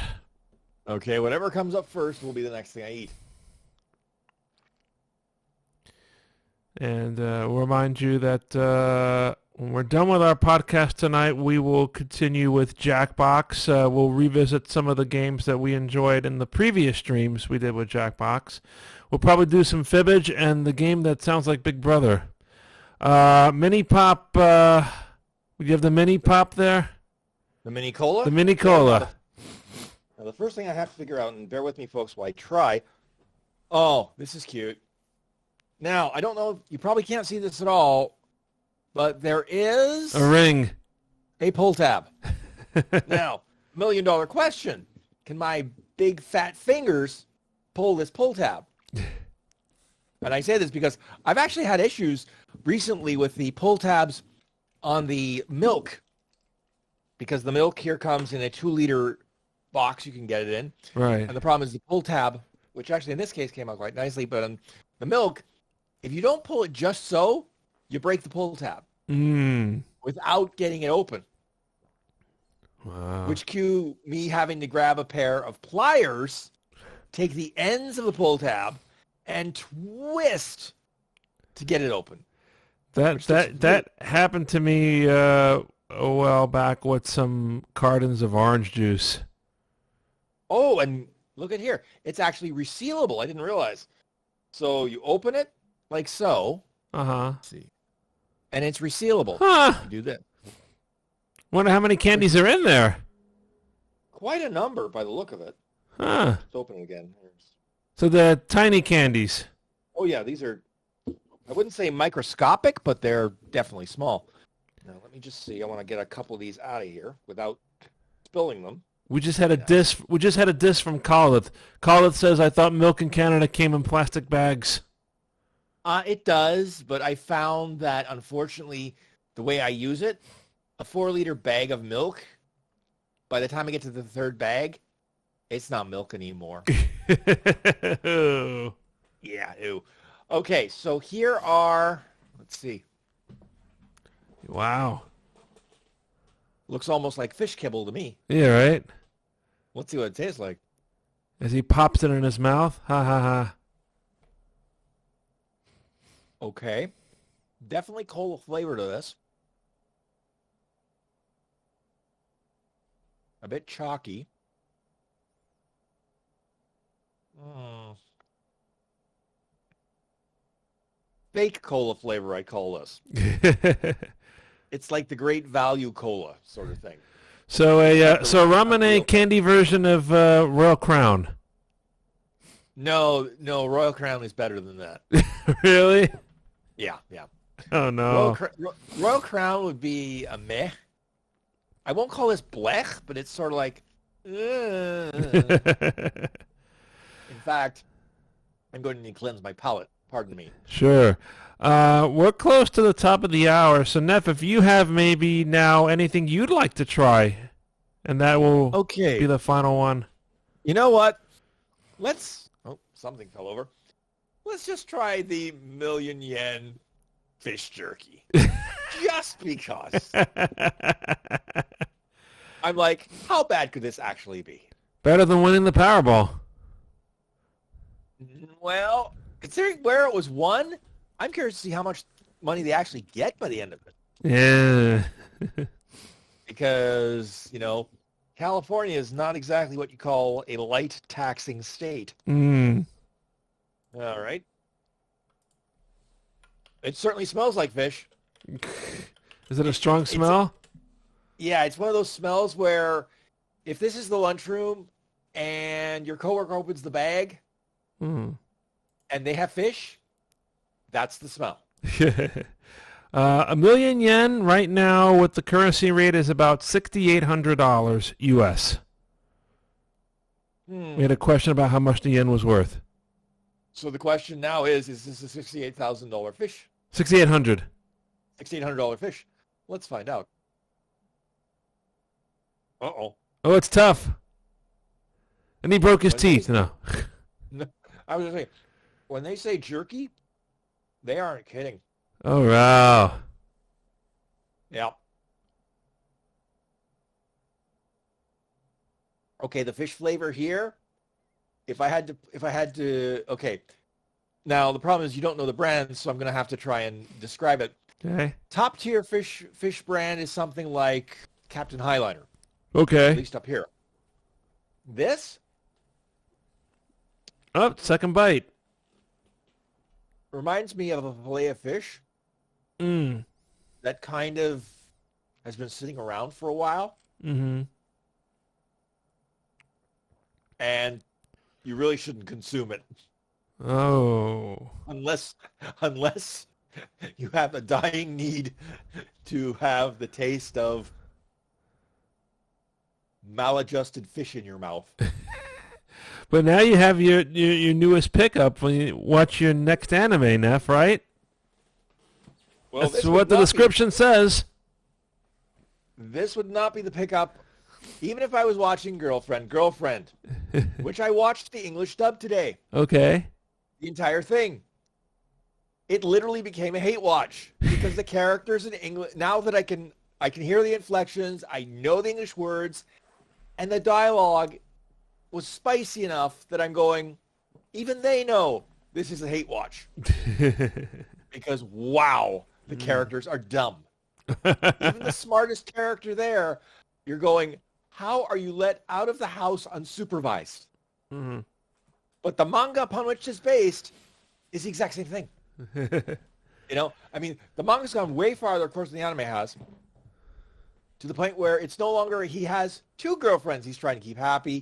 Okay, whatever comes up first will be the next thing I eat. And we'll remind you that when we're done with our podcast tonight, we will continue with Jackbox. We'll revisit some of the games that we enjoyed in the previous streams we did with Jackbox. We'll probably do some Fibbage and the game that sounds like Big Brother. Mini Pop, we give the Mini Pop there? The Mini Cola? The Mini Cola. Now, the first thing I have to figure out, and bear with me, folks, while I try. Oh, this is cute. Now, I don't know, you probably can't see this at all, but there is A ring. a pull tab. Now, $1 million question. Can my big fat fingers pull this pull tab? And I say this because I've actually had issues recently with the pull tabs on the milk, because the milk here comes in a 2-liter box you can get it in. Right. And the problem is the pull tab, which actually in this case came out quite nicely, but on the milk, if you don't pull it just so, you break the pull tab without getting it open. Wow. Which cue me having to grab a pair of pliers, take the ends of the pull tab, and twist to get it open. That happened to me a while back with some cartons of orange juice. Oh, and look at here. It's actually resealable. I didn't realize. So you open it like so. Uh-huh. Let's see. And it's resealable. Huh. You do that. Wonder how many candies are in there. Quite a number by the look of it. Huh. Let's open it again. So the tiny candies. Oh, yeah. These are, I wouldn't say microscopic, but they're definitely small. Now, let me just see. I want to get a couple of these out of here without spilling them. We just had a disc. We just had a disc from Colith. Colith says, "I thought milk in Canada came in plastic bags." It does, but I found that, unfortunately, the way I use it, a 4-liter bag of milk, by the time I get to the third bag, it's not milk anymore. Oh. Yeah, ew. Okay, so here are, let's see. Wow. Looks almost like fish kibble to me. Yeah, right? Let's see what it tastes like. As he pops it in his mouth. Ha ha ha. Okay. Definitely cola flavor to this. A bit chalky. Fake cola flavor, I call this. It's like the great value cola sort of thing. So a Ramune candy version of Royal Crown. No, Royal Crown is better than that. Really? Yeah. Oh no. Royal Crown would be a meh. I won't call this blech, but it's sort of like. In fact, I'm going to need to cleanse my palate. Pardon me. Sure. We're close to the top of the hour, so Neff, if you have maybe now anything you'd like to try, and that will be the final one. You know what? Oh, something fell over. Let's just try the 1,000,000 yen fish jerky. Just because. I'm like, how bad could this actually be? Better than winning the Powerball. Well, considering where it was won, I'm curious to see how much money they actually get by the end of it. Yeah. Because, California is not exactly what you call a light taxing state. Mm. All right. It certainly smells like fish. Is it a strong smell? It's one of those smells where if this is the lunchroom and your coworker opens the bag and they have fish, that's the smell. 1,000,000 yen right now with the currency rate is about $6,800 US. We had a question about how much the yen was worth. So the question now is this a $68,000 fish? $6,800. $6,800 fish. Let's find out. Uh-oh. Oh, it's tough. And he broke his teeth. No. No, I was just saying, when they say jerky, they aren't kidding. Oh, wow. Yeah. Okay, the fish flavor here. If I had to, okay. Now the problem is you don't know the brand, so I'm going to have to try and describe it. Okay. Top tier fish brand is something like Captain Highliner, at Okay. least up here. This Oh, second bite. reminds me of a fillet of fish Mm. that kind of has been sitting around for a while, Mm-hmm. and you really shouldn't consume it Oh. unless you have a dying need to have the taste of maladjusted fish in your mouth. But now you have your newest pickup when you watch your next anime, Neff, right? Well, That's this what would the not description says. This would not be the pickup, even if I was watching Girlfriend, which I watched the English dub today, Okay. the entire thing. It literally became a hate watch because the characters in English, now that I can hear the inflections, I know the English words, and the dialogue was spicy enough that I'm going, even they know this is a hate watch. Because, wow, the characters are dumb. Even the smartest character there, you're going, how are you let out of the house unsupervised? Mm-hmm. But the manga upon which it's based is the exact same thing. You know, I mean, the manga's gone way farther, of course, than the anime has, to the point where it's no longer he has 2 girlfriends he's trying to keep happy,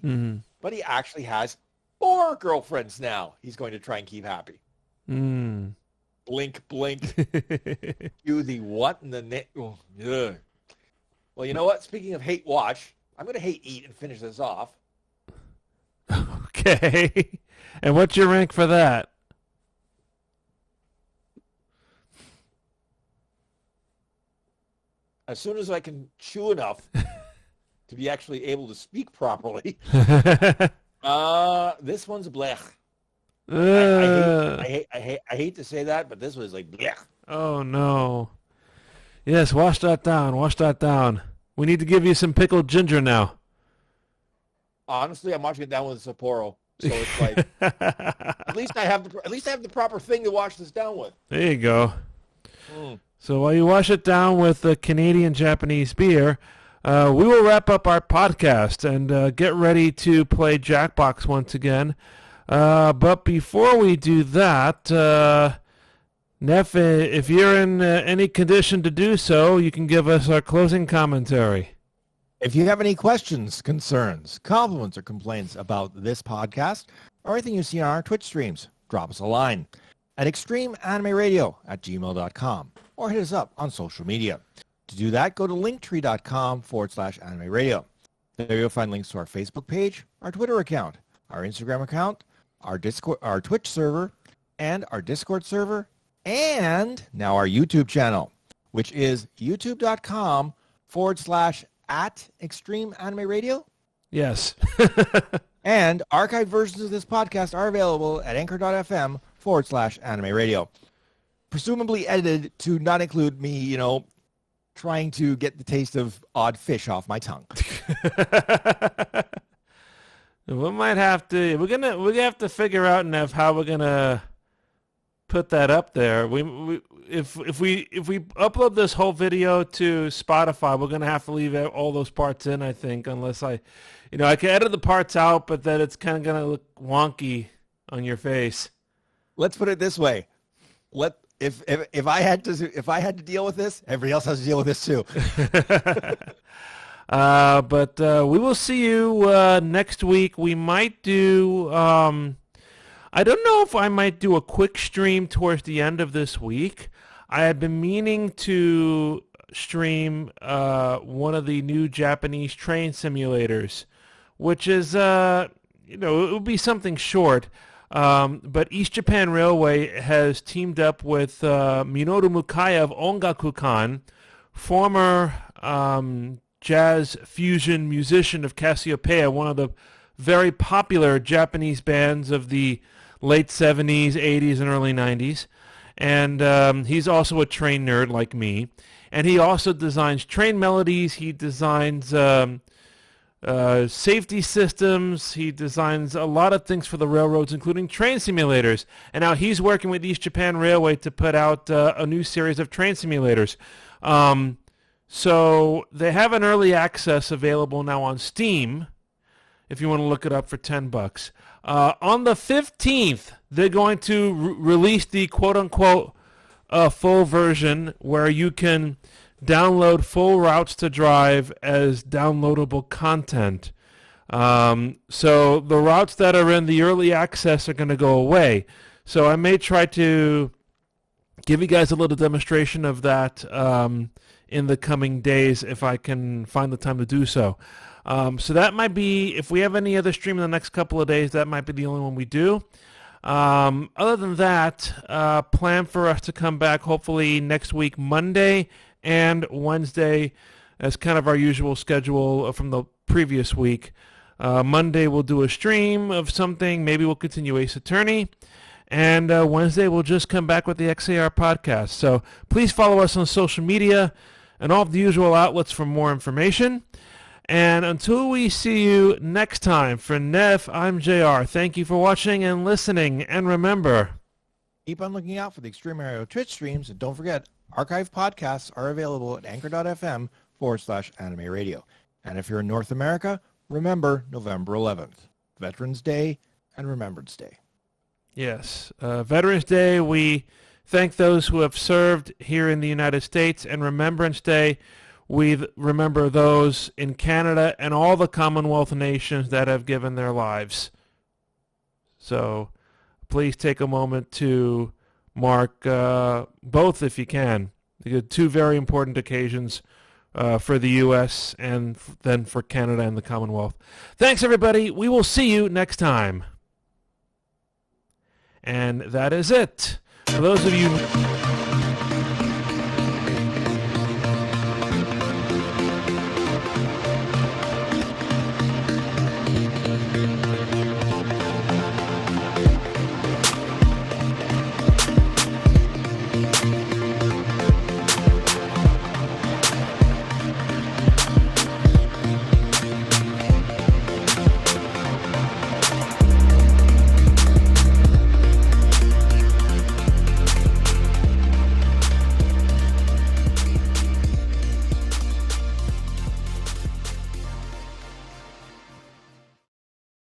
but he actually has 4 girlfriends now he's going to try and keep happy. Mm. Blink, blink. Do the what in the oh, ugh. Well, you know what? Speaking of hate watch, I'm going to hate eat and finish this off. Okay. And what's your rank for that? As soon as I can chew enough to be actually able to speak properly, this one's blech. I hate to say that, but this was like blech. Oh, no. Yes, wash that down. Wash that down. We need to give you some pickled ginger now. Honestly, I'm washing it down with Sapporo, so it's like at least I have the proper thing to wash this down with. There you go. Mm. So while you wash it down with the Canadian Japanese beer, we will wrap up our podcast and get ready to play Jackbox once again. But before we do that, Neff, if you're in any condition to do so, you can give us our closing commentary. If you have any questions, concerns, compliments, or complaints about this podcast or anything you see on our Twitch streams, drop us a line at extremeanimeradio@gmail.com or hit us up on social media. To do that, go to linktree.com/anime radio. There you'll find links to our Facebook page, our Twitter account, our Instagram account, our Discord, our Twitch server, and our Discord server, and now our YouTube channel, which is youtube.com/@extremeanimeradio. Yes. And archived versions of this podcast are available at anchor.fm/anime radio. Presumably edited to not include me, trying to get the taste of odd fish off my tongue. We might have to. We're gonna have to figure out, Neff, how we're gonna put that up there. If we upload this whole video to Spotify, we're gonna have to leave all those parts in. I think, unless I can edit the parts out, but then it's kind of gonna look wonky on your face. Let's put it this way: if I had to deal with this, everybody else has to deal with this too. But we will see you next week. We might do. I don't know if I might do a quick stream towards the end of this week. I had been meaning to stream one of the new Japanese train simulators, which is it would be something short. But East Japan Railway has teamed up with Minoru Mukaya of Ongakukan, former jazz fusion musician of Cassiopeia, one of the very popular Japanese bands of the late 70s, 80s, and early 90s. And he's also a train nerd like me. And he also designs train melodies. He designs safety systems. He designs a lot of things for the railroads, including train simulators. And now he's working with East Japan Railway to put out a new series of train simulators. So they have an early access available now on Steam, if you want to look it up for $10. On the 15th, they're going to release the quote-unquote full version where you can download full routes to drive as downloadable content. So the routes that are in the early access are going to go away. So I may try to give you guys a little demonstration of that in the coming days if I can find the time to do so. So that might be, if we have any other stream in the next couple of days, that might be the only one we do. Other than that, plan for us to come back hopefully next week, Monday and Wednesday, as kind of our usual schedule from the previous week. Monday we'll do a stream of something. Maybe we'll continue Ace Attorney. And Wednesday we'll just come back with the XAR Podcast. So please follow us on social media and all of the usual outlets for more information. And until we see you next time, for Nev, I'm JR. Thank you for watching and listening. And remember, keep on looking out for the Extreme Aero Twitch streams. And don't forget, archive podcasts are available at anchor.fm/anime radio. And if you're in North America, remember November 11th, Veterans Day and Remembrance Day. Yes, Veterans Day, we thank those who have served here in the United States, and Remembrance Day, we remember those in Canada and all the Commonwealth nations that have given their lives. So please take a moment to mark both if you can. Two very important occasions for the U.S. and then for Canada and the Commonwealth. Thanks, everybody. We will see you next time. And that is it. For those of you...